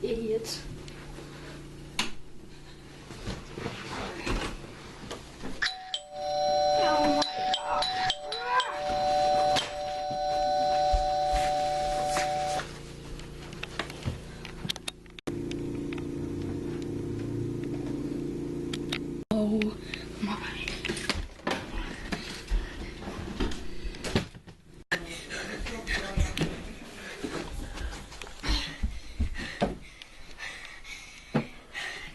Idiots. Oh my God. Oh my.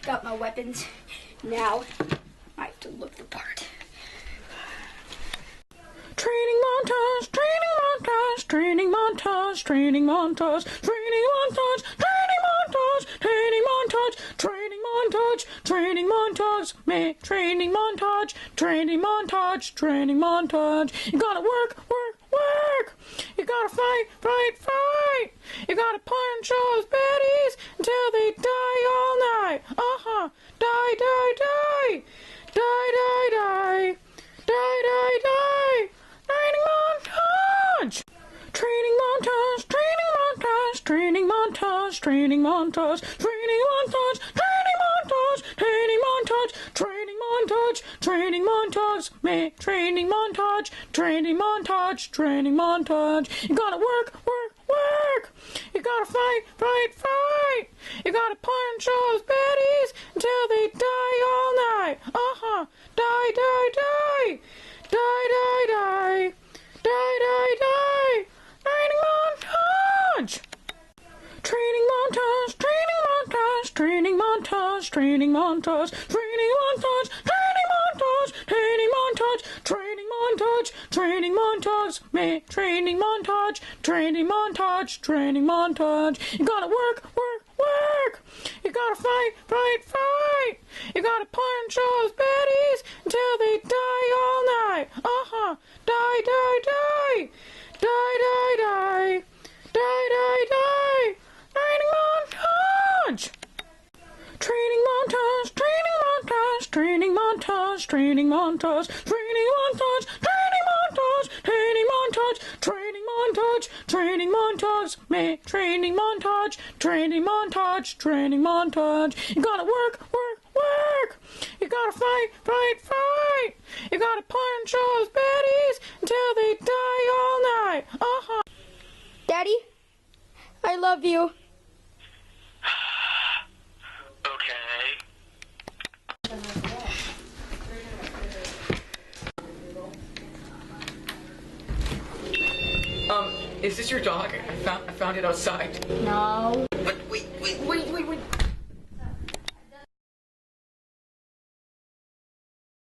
Got my weapons. Now I have to look the part. Training montage, training montage, training montage, training montage, training montage, training montage, training montage, training montage, training montage, training montage, training montage, training montage. You gotta work, work, work. You gotta fight, fight, fight. You gotta punch those baddies until they die all night. Die, die, die. Die, die, die. Die, die, die. Training montage! Training montage, training montage, training montage, training montage, training montage, training montage, training montage, training montage, training montage, training montage, training montage, training montage. You gotta work, work, work. You gotta fight, fight, fight. You gotta punch those baddies until they die all night. Die, die, die. Die, die, die. Die, die, die. Training montage. Training montage, training montage, training montage, training montage, training montage, training montage, training montage, training montage, training montage, training montage, training montage, training montage. You gotta work, work, work. You gotta fight, fight, fight. You gotta punch those baddies until they die all night. Die, die, die. Die, die, die. Die, die, die. Training montage. Training montage, training montage, training montage, training montage, training montage, training montage, training montage, training montage, training montage, training montage, training montage, training montage. You gotta work, work, work. You gotta fight, fight, fight. You gotta punch those baddies until they die all night. Daddy, I love you. Is this your dog? I found it outside. No.